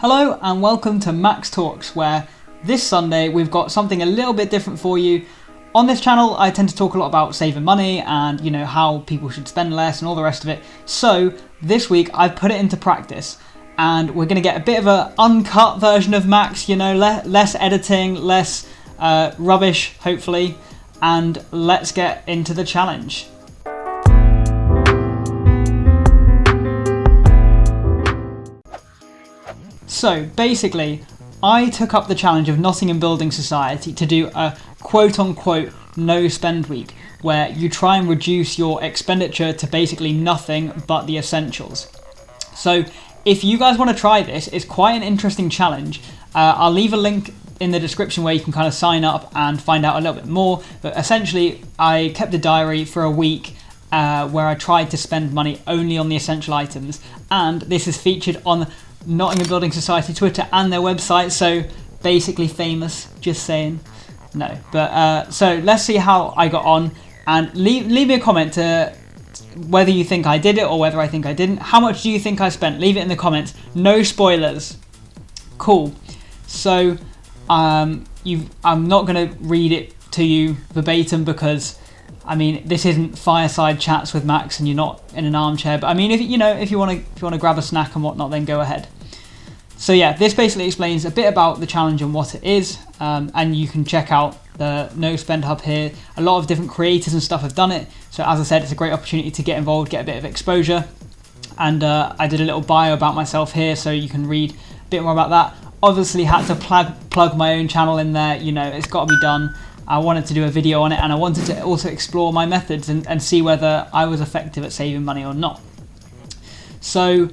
Hello and welcome to Max Talks, where this Sunday we've got something a little bit different for you. On this channel I tend to talk a lot about saving money and how people should spend less and all the rest of it. So this week I've put it into practice and we're going to get a bit of an uncut version of Max, less editing, less rubbish hopefully, and let's get into the challenge. So basically, I took up the challenge of Nottingham Building Society to do a quote-unquote no-spend week, where you try and reduce your expenditure to basically nothing but the essentials. So if you guys want to try this, it's quite an interesting challenge. I'll leave a link in the description where you can kind of sign up and find out a little bit more. But essentially, I kept a diary for a week where I tried to spend money only on the essential items, and this is featured on Nottingham Building Society Twitter and their website, so basically famous, just saying. No, but so let's see how I got on, and leave me a comment to whether you think I did it or whether I think I didn't. How much do you think I spent? Leave it in the comments. No spoilers. Cool. So I'm not going to read it to you verbatim because this isn't fireside chats with Max and you're not in an armchair. But if you want to grab a snack and whatnot, then go ahead. So yeah, this basically explains a bit about the challenge and what it is. And you can check out the No Spend Hub here. A lot of different creators and stuff have done it. So as I said, it's a great opportunity to get involved, get a bit of exposure. And I did a little bio about myself here, so you can read a bit more about that. Obviously had to plug my own channel in there. It's got to be done. I wanted to do a video on it, and I wanted to also explore my methods and see whether I was effective at saving money or not. So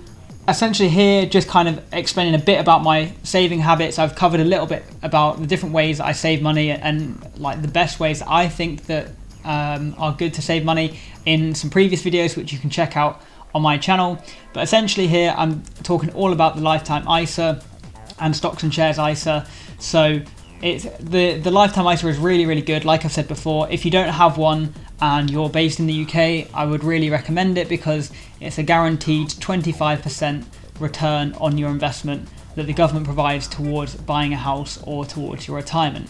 essentially here, just kind of explaining a bit about my saving habits. I've covered a little bit about the different ways that I save money and like the best ways that I think that are good to save money in some previous videos, which you can check out on my channel. But essentially here, I'm talking all about the lifetime ISA and stocks and shares ISA. So it's the lifetime ISA is really good. Like I've said before, if you don't have one and you're based in the UK, I would really recommend it because it's a guaranteed 25% return on your investment that the government provides towards buying a house or towards your retirement.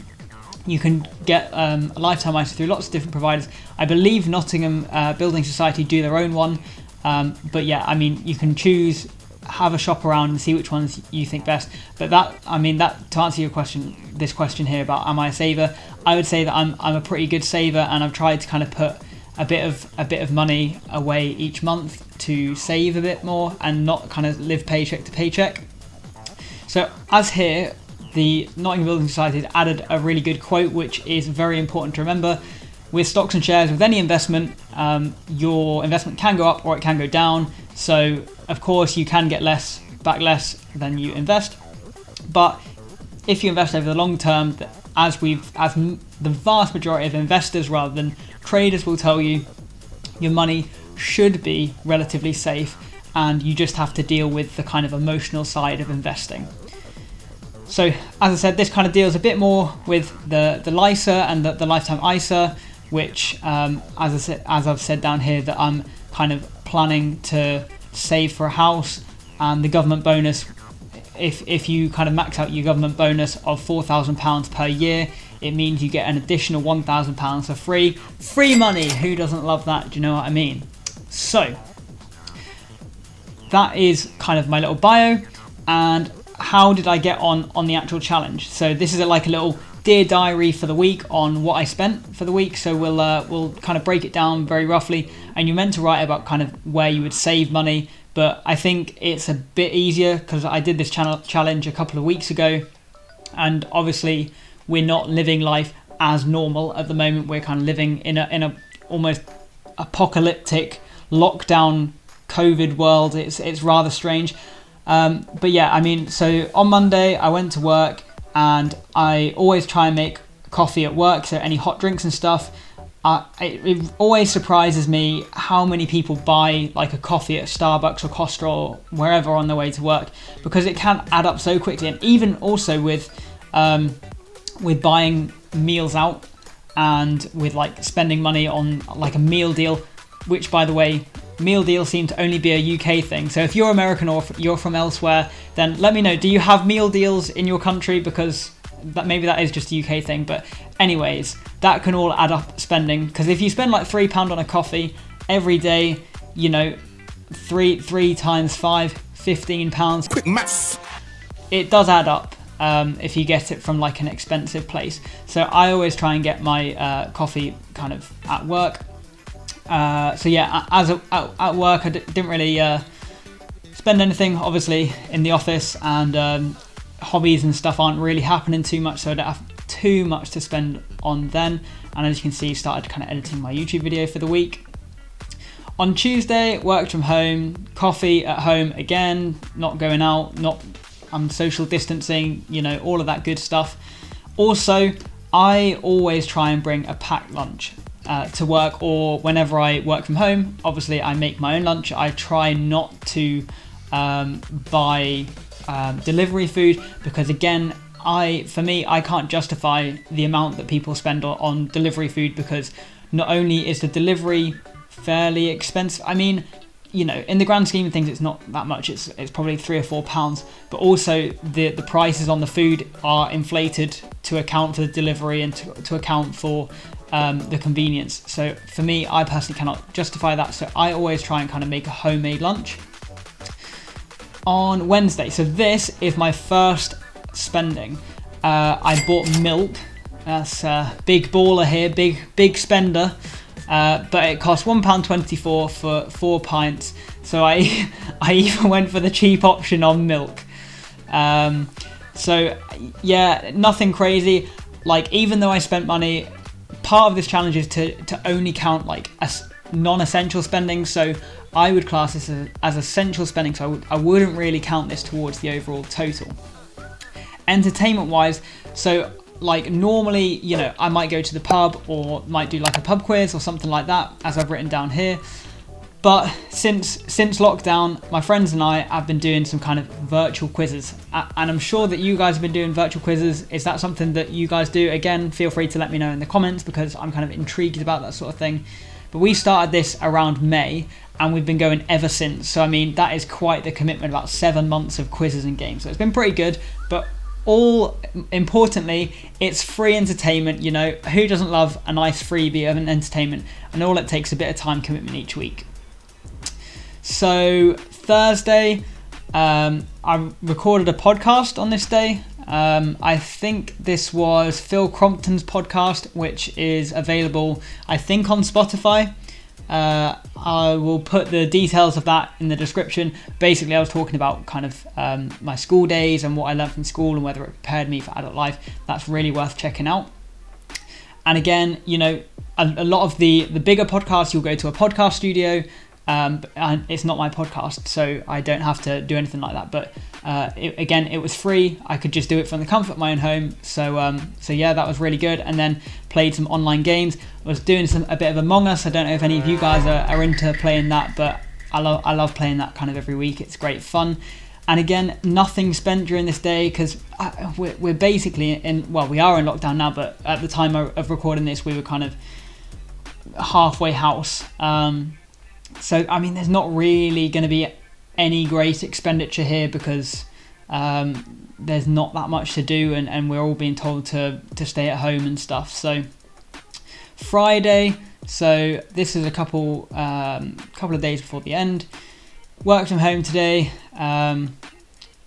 You can get a lifetime ISA through lots of different providers. I believe Nottingham Building Society do their own one, but yeah, you can choose, have a shop around and see which ones you think best. But that to answer your question, this question here about am I a saver, I would say that I'm a pretty good saver, and I've tried to kind of put a bit of money away each month to save a bit more and not kind of live paycheck to paycheck. So as here, the Nottingham Building Society has added a really good quote, which is very important to remember. With stocks and shares, with any investment, your investment can go up or it can go down. So of course you can get back less than you invest, but if you invest over the long term, as the vast majority of investors rather than traders will tell you, your money should be relatively safe, and you just have to deal with the kind of emotional side of investing. So as I said, this kind of deals a bit more with the LISA and the lifetime ISA, which as I've said down here, that I'm kind of planning to save for a house, and the government bonus, if you kind of max out your government bonus of £4,000 per year, it means you get an additional £1,000 for free money. Who doesn't love that? Do you know what I mean? So that is kind of my little bio. And how did I get on the actual challenge? So this is like a little dear diary for the week on what I spent for the week. So we'll kind of break it down very roughly, and you're meant to write about kind of where you would save money. But I think it's a bit easier because I did this challenge a couple of weeks ago, and obviously we're not living life as normal at the moment. We're kind of living in a almost apocalyptic lockdown COVID world. It's rather strange. But yeah, so on Monday I went to work, and I always try and make coffee at work, so any hot drinks and stuff. It always surprises me how many people buy like a coffee at Starbucks or Costa or wherever on their way to work, because it can add up so quickly. And even also with buying meals out and with like spending money on like a meal deal, which by the way, meal deals seem to only be a UK thing. So if you're American or if you're from elsewhere, then let me know. Do you have meal deals in your country? Because maybe that is just a UK thing. But anyways, that can all add up spending. Because if you spend like £3 on a coffee every day, you know, three times 5, £15. Quick maths. It does add up if you get it from like an expensive place. So I always try and get my coffee kind of at work. So yeah, at work I didn't really spend anything, obviously, in the office, and hobbies and stuff aren't really happening too much, so I don't have too much to spend on then. And as you can see, started kind of editing my YouTube video for the week. On Tuesday, worked from home, coffee at home again, not going out, I'm social distancing, you know, all of that good stuff. Also, I always try and bring a packed lunch to work, or whenever I work from home. Obviously, I make my own lunch. I try not to buy delivery food, because again, for me, I can't justify the amount that people spend on delivery food, because not only is the delivery fairly expensive, I mean, you know, in the grand scheme of things, it's not that much. It's probably £3 or £4, but also the prices on the food are inflated to account for the delivery and to account for the convenience. So for me, I personally cannot justify that. So I always try and kind of make a homemade lunch. On Wednesday, so this is my first spending. I bought milk. That's big baller here, big spender. But it cost £1.24 for 4 pints. So I even went for the cheap option on milk. So yeah, nothing crazy. Like, even though I spent money, part of this challenge is to only count like non-essential spending. So I would class this as essential spending. So I wouldn't really count this towards the overall total. Entertainment wise, so like normally, you know, I might go to the pub or might do like a pub quiz or something like that, as I've written down here. But since lockdown, my friends and I have been doing some kind of virtual quizzes, and I'm sure that you guys have been doing virtual quizzes. Is that something that you guys do? Again, feel free to let me know in the comments, because I'm kind of intrigued about that sort of thing. But we started this around May, and we've been going ever since. So I mean, that is quite the commitment, about 7 months of quizzes and games. So it's been pretty good, but all importantly, it's free entertainment. You know, who doesn't love a nice freebie of an entertainment? And all it takes a bit of time commitment each week. So Thursday, I recorded a podcast on this day. I think this was Phil Crompton's podcast, which is available, I think, on Spotify. I will put the details of that in the description. Basically, I was talking about kind of my school days and what I learned from school and whether it prepared me for adult life. That's really worth checking out. And again, you know, a lot of the bigger podcasts, you'll go to a podcast studio, and it's not my podcast, so I don't have to do anything like that. But it was free. I could just do it from the comfort of my own home. So yeah, that was really good. And then played some online games. I was doing a bit of Among Us. I don't know if any of you guys are into playing that, but I love playing that kind of every week. It's great fun. And again, nothing spent during this day, because we're basically we are in lockdown now, but at the time of recording this, we were kind of halfway house. So I mean, there's not really going to be any great expenditure here, because there's not that much to do, and we're all being told to stay at home and stuff. So Friday, so this is a couple of days before the end. Worked from home today.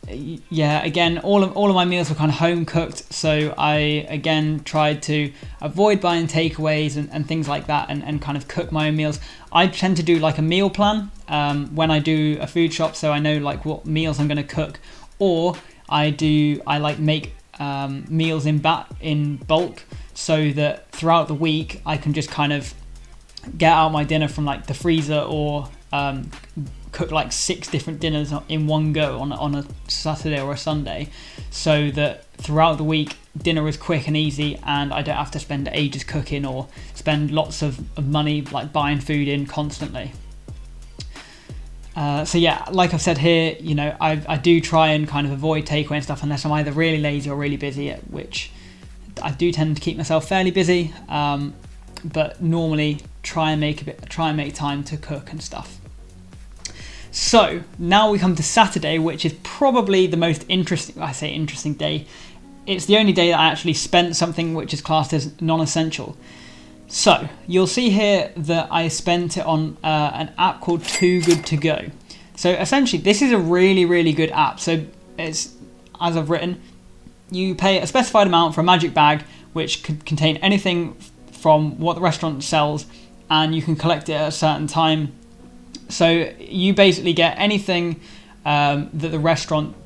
Yeah, again, all of my meals were kind of home cooked, so I again tried to avoid buying takeaways and things like that, and kind of cook my own meals. I tend to do like a meal plan when I do a food shop, so I know like what meals I'm going to cook, or I like make meals in bulk, so that throughout the week I can just kind of get out my dinner from like the freezer, or cook like 6 different dinners in one go on a Saturday or a Sunday, so that throughout the week dinner is quick and easy, and I don't have to spend ages cooking or spend lots of money like buying food in constantly. So yeah, like I've said here, you know, I do try and kind of avoid takeaway and stuff, unless I'm either really lazy or really busy, which I do tend to keep myself fairly busy, but normally try and make time to cook and stuff. So now we come to Saturday, which is probably the most interesting, I say interesting day. It's the only day that I actually spent something which is classed as non-essential. So you'll see here that I spent it on an app called Too Good To Go. So essentially this is a really, really good app. So it's, as I've written, you pay a specified amount for a magic bag, which could contain anything from what the restaurant sells, and you can collect it at a certain time. So you basically get anything that the restaurant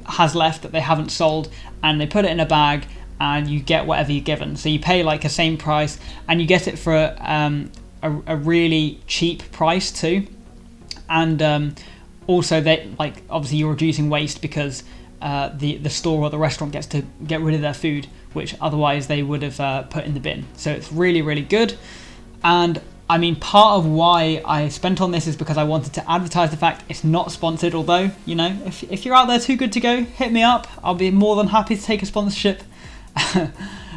has left that they haven't sold, and they put it in a bag, and you get whatever you're given. So you pay like a same price, and you get it for a really cheap price too. And also, they like, obviously you're reducing waste because the store or the restaurant gets to get rid of their food, which otherwise they would have put in the bin. So it's really, really good. And I mean, part of why I spent on this is because I wanted to advertise the fact it's not sponsored, although, you know, if you're out there Too Good To Go, hit me up. I'll be more than happy to take a sponsorship.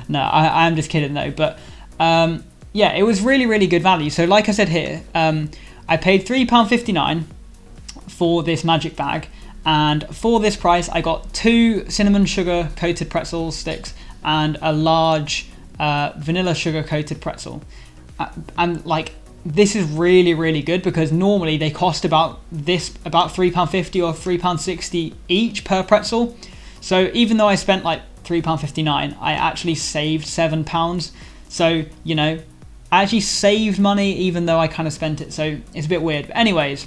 No, I am just kidding though. But yeah, it was really, really good value. So like I said here, I paid £3.59 for this magic bag. And for this price, I got 2 cinnamon sugar coated pretzel sticks and a large vanilla sugar coated pretzel. And like, this is really, really good because normally they cost about £3.50 or £3.60 each per pretzel. So even though I spent like £3.59, I actually saved £7. So, you know, I actually saved money even though I kind of spent it. So it's a bit weird. But anyways,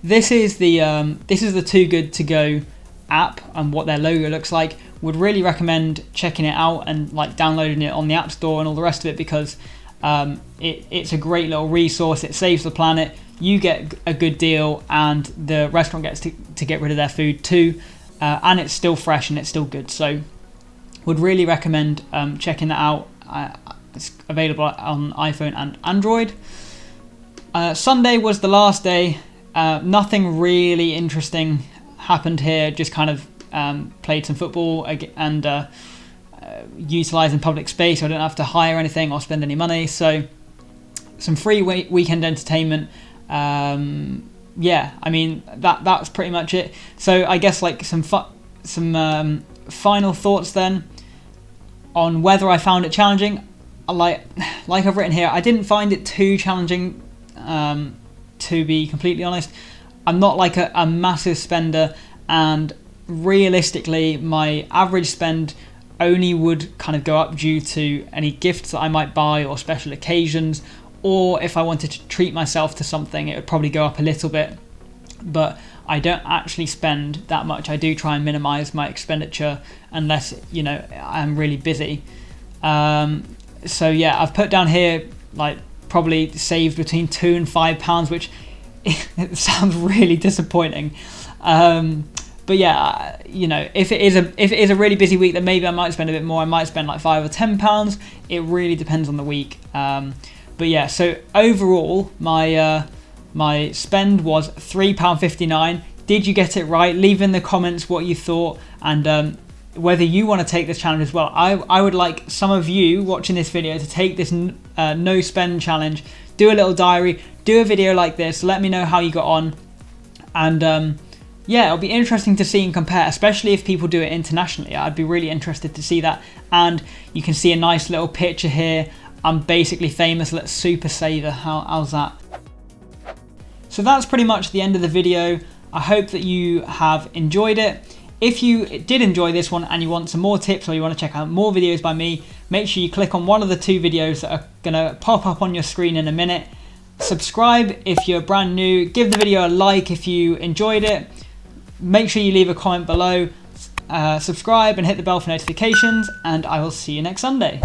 this is the Too Good To Go app and what their logo looks like. Would really recommend checking it out and like downloading it on the App Store and all the rest of it, because it's a great little resource. It saves the planet, you get a good deal, and the restaurant gets to get rid of their food too, and it's still fresh and it's still good. So would really recommend checking that out. It's available on iPhone and Android. Sunday was the last day. Nothing really interesting happened here, just kind of played some football and utilising public space, so I don't have to hire anything or spend any money. So some free weekend entertainment. Yeah, I mean that's pretty much it. So I guess like some final thoughts then on whether I found it challenging. Like I've written here, I didn't find it too challenging, to be completely honest. I'm not like a massive spender, and realistically my average spend only would kind of go up due to any gifts that I might buy or special occasions, or if I wanted to treat myself to something, it would probably go up a little bit. But I don't actually spend that much. I do try and minimize my expenditure unless, you know, I'm really busy. So yeah, I've put down here like probably saved between £2 and £5, which it sounds really disappointing. But yeah, you know, if it is a really busy week, then maybe I might spend a bit more. I might spend like £5 or £10. It really depends on the week. But yeah, so overall, my spend was £3.59. Did you get it right? Leave in the comments what you thought, and whether you want to take this challenge as well. I would like some of you watching this video to take this no spend challenge, do a little diary, do a video like this, let me know how you got on. And yeah, it'll be interesting to see and compare, especially if people do it internationally. I'd be really interested to see that. And you can see a nice little picture here. I'm basically famous. Let's super saver. How's that? So that's pretty much the end of the video. I hope that you have enjoyed it. If you did enjoy this one and you want some more tips, or you want to check out more videos by me, make sure you click on one of the 2 videos that are going to pop up on your screen in a minute. Subscribe if you're brand new. Give the video a like if you enjoyed it. Make sure you leave a comment below. Subscribe and hit the bell for notifications, and I will see you next Sunday.